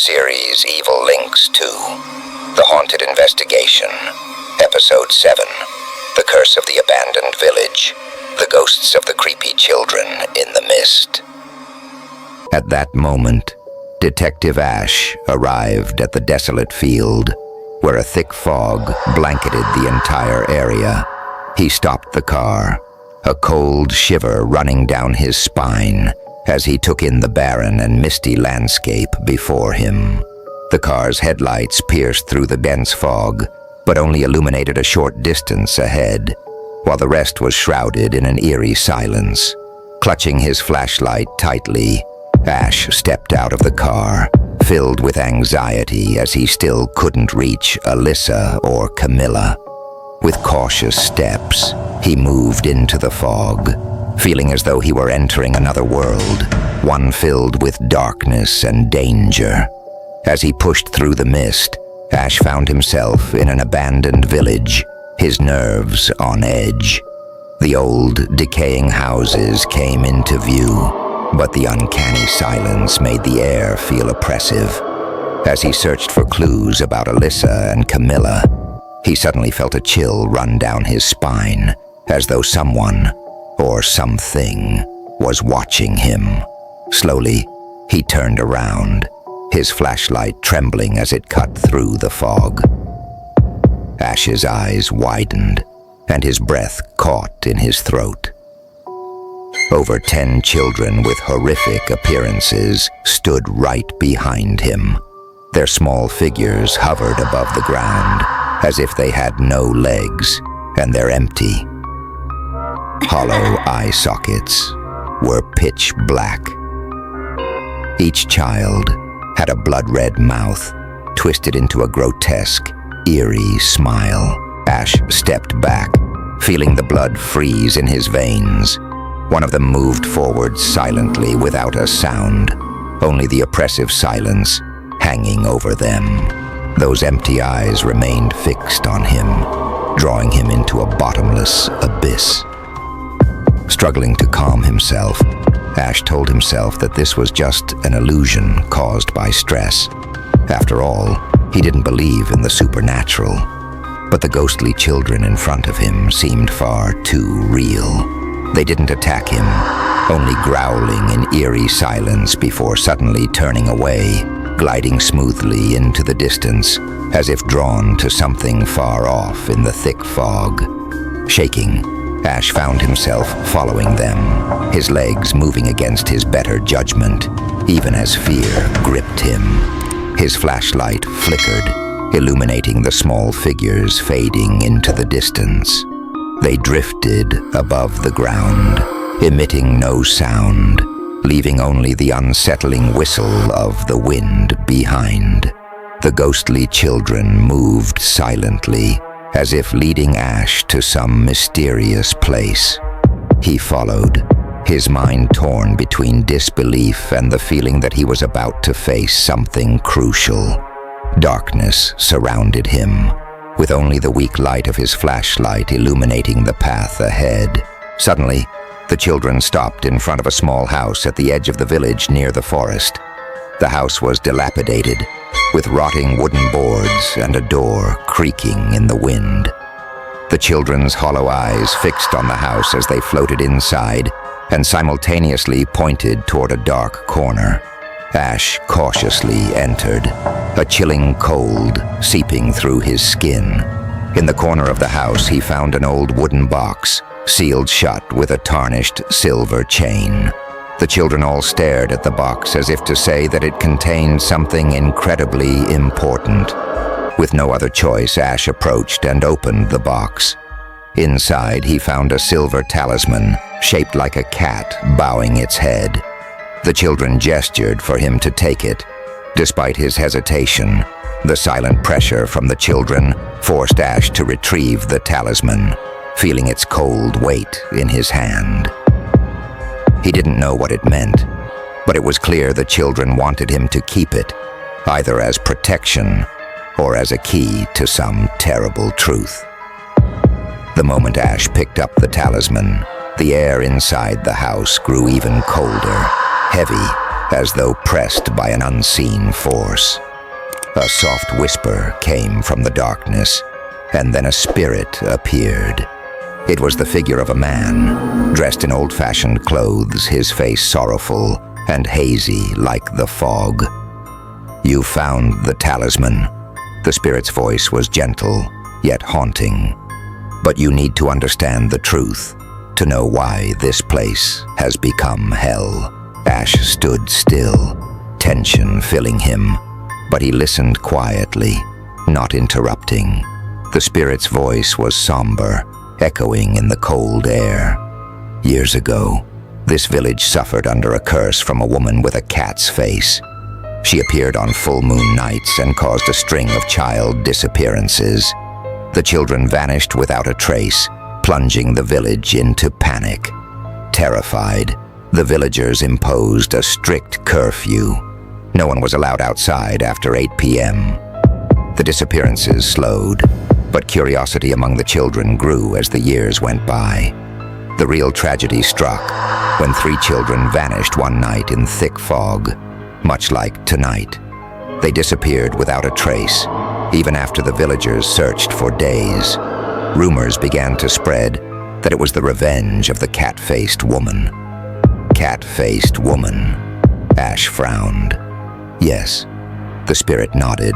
series Evil Lynx 2, The Haunted Investigation, Ep.7, The Curse of the Abandoned Village, The Ghosts of the Creepy Children in the Mist. At that moment, Detective Ash arrived at the desolate field, where a thick fog blanketed the entire area. He stopped the car, a cold shiver running down his spine as he took in the barren and misty landscape before him. The car's headlights pierced through the dense fog, but only illuminated a short distance ahead, while the rest was shrouded in an eerie silence. Clutching his flashlight tightly, Ash stepped out of the car, filled with anxiety as he still couldn't reach Alyssa or Camilla. With cautious steps, he moved into the fog, feeling as though he were entering another world, one filled with darkness and danger. As he pushed through the mist, Ash found himself in an abandoned village, his nerves on edge. The old, decaying houses came into view, but the uncanny silence made the air feel oppressive. As he searched for clues about Alyssa and Camilla, he suddenly felt a chill run down his spine, as though someone, or something, was watching him. Slowly, he turned around, his flashlight trembling as it cut through the fog. Ash's eyes widened, and his breath caught in his throat. Over 10 children with horrific appearances stood right behind him. Their small figures hovered above the ground, as if they had no legs, and they're empty. Hollow eye sockets were pitch black. Each child had a blood-red mouth, twisted into a grotesque, eerie smile. Ash stepped back, feeling the blood freeze in his veins. One of them moved forward silently without a sound, only the oppressive silence hanging over them. Those empty eyes remained fixed on him, drawing him into a bottomless abyss. Struggling to calm himself, Ash told himself that this was just an illusion caused by stress. After all, he didn't believe in the supernatural, but the ghostly children in front of him seemed far too real. They didn't attack him, only growling in eerie silence before suddenly turning away, gliding smoothly into the distance, as if drawn to something far off in the thick fog. Shaking, Ash found himself following them, his legs moving against his better judgment, even as fear gripped him. His flashlight flickered, illuminating the small figures fading into the distance. They drifted above the ground, emitting no sound, leaving only the unsettling whistle of the wind behind. The ghostly children moved silently, as if leading Ash to some mysterious place. He followed, his mind torn between disbelief and the feeling that he was about to face something crucial. Darkness surrounded him, with only the weak light of his flashlight illuminating the path ahead. Suddenly, the children stopped in front of a small house at the edge of the village near the forest. The house was dilapidated, with rotting wooden boards and a door creaking in the wind. The children's hollow eyes fixed on the house as they floated inside and simultaneously pointed toward a dark corner. Ash cautiously entered, a chilling cold seeping through his skin. In the corner of the house, he found an old wooden box, sealed shut with a tarnished silver chain. The children all stared at the box as if to say that it contained something incredibly important. With no other choice, Ash approached and opened the box. Inside, he found a silver talisman, shaped like a cat, bowing its head. The children gestured for him to take it. Despite his hesitation, the silent pressure from the children forced Ash to retrieve the talisman, feeling its cold weight in his hand. He didn't know what it meant, but it was clear the children wanted him to keep it, either as protection or as a key to some terrible truth. The moment Ash picked up the talisman, the air inside the house grew even colder, heavy, as though pressed by an unseen force. A soft whisper came from the darkness, and then a spirit appeared. It was the figure of a man, dressed in old-fashioned clothes, his face sorrowful and hazy like the fog. "You found the talisman." The spirit's voice was gentle, yet haunting. "But you need to understand the truth, to know why this place has become hell." Ash stood still, tension filling him, but he listened quietly, not interrupting. The spirit's voice was somber, echoing in the cold air. "Years ago, this village suffered under a curse from a woman with a cat's face. She appeared on full moon nights and caused a string of child disappearances. The children vanished without a trace, plunging the village into panic. Terrified, the villagers imposed a strict curfew. No one was allowed outside after 8 p.m. The disappearances slowed, but curiosity among the children grew as the years went by. The real tragedy struck when 3 children vanished one night in thick fog, much like tonight. They disappeared without a trace, even after the villagers searched for days. Rumors began to spread that it was the revenge of the cat-faced woman. Cat-faced woman. Ash frowned. Yes, the spirit nodded.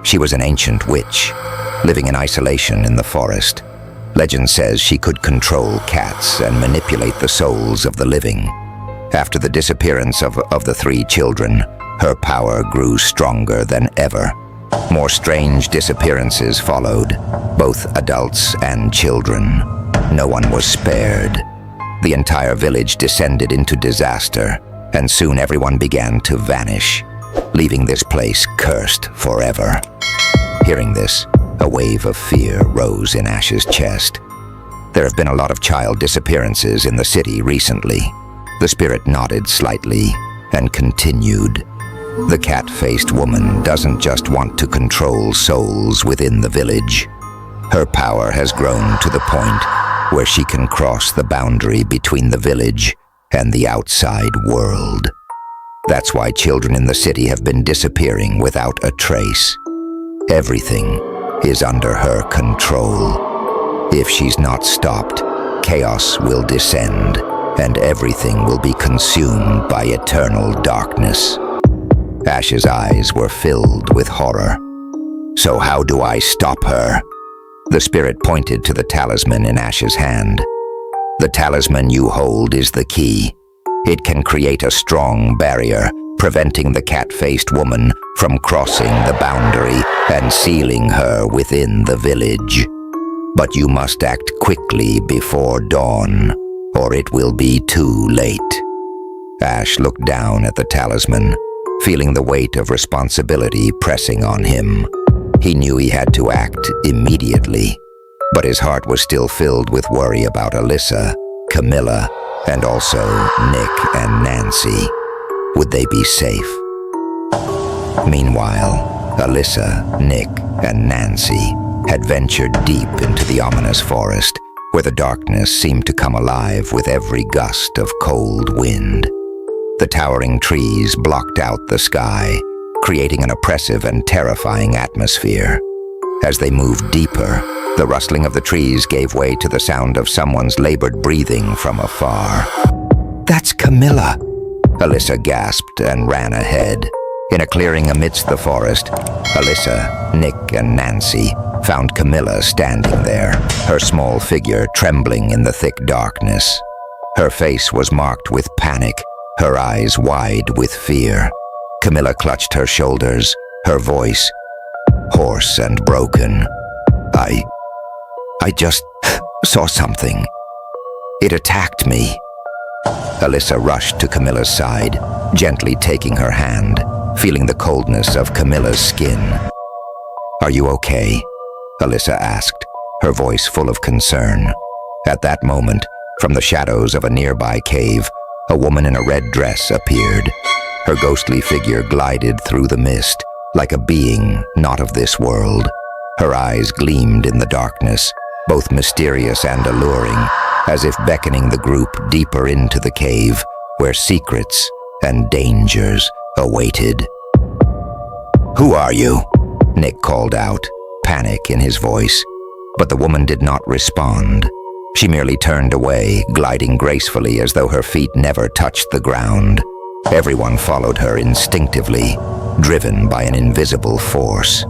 She was an ancient witch, living in isolation in the forest. Legend says she could control cats and manipulate the souls of the living. After the disappearance of the 3 children, her power grew stronger than ever. More strange disappearances followed, both adults and children. No one was spared. The entire village descended into disaster, and soon everyone began to vanish, leaving this place cursed forever. Hearing this, a wave of fear rose in Ash's chest. There have been a lot of child disappearances in the city recently. The spirit nodded slightly and continued. The cat-faced woman doesn't just want to control souls within the village. Her power has grown to the point where she can cross the boundary between the village and the outside world. That's why children in the city have been disappearing without a trace. Everything is under her control. If she's not stopped, chaos will descend, and everything will be consumed by eternal darkness. Ash's eyes were filled with horror. "So how do I stop her?" The spirit pointed to the talisman in Ash's hand. "The talisman you hold is the key. It can create a strong barrier, preventing the cat-faced woman from crossing the boundary and sealing her within the village. But you must act quickly before dawn, or it will be too late." Ash looked down at the talisman, feeling the weight of responsibility pressing on him. He knew he had to act immediately, but his heart was still filled with worry about Alyssa, Camilla, and also Nick and Nancy. Would they be safe? Meanwhile, Alyssa, Nick, and Nancy had ventured deep into the ominous forest, where the darkness seemed to come alive with every gust of cold wind. The towering trees blocked out the sky, creating an oppressive and terrifying atmosphere. As they moved deeper, the rustling of the trees gave way to the sound of someone's labored breathing from afar. "That's Camilla!" Alyssa gasped and ran ahead. In a clearing amidst the forest, Alyssa, Nick, and Nancy found Camilla standing there, her small figure trembling in the thick darkness. Her face was marked with panic, her eyes wide with fear. Camilla clutched her shoulders, her voice hoarse and broken. I just saw something. It attacked me." Alyssa rushed to Camilla's side, gently taking her hand, feeling the coldness of Camilla's skin. "Are you okay?" Alyssa asked, her voice full of concern. At that moment, from the shadows of a nearby cave, a woman in a red dress appeared. Her ghostly figure glided through the mist, like a being not of this world. Her eyes gleamed in the darkness, both mysterious and alluring, as if beckoning the group deeper into the cave, where secrets and dangers awaited. "Who are you?" Nick called out, panic in his voice. But the woman did not respond. She merely turned away, gliding gracefully as though her feet never touched the ground. Everyone followed her instinctively, driven by an invisible force.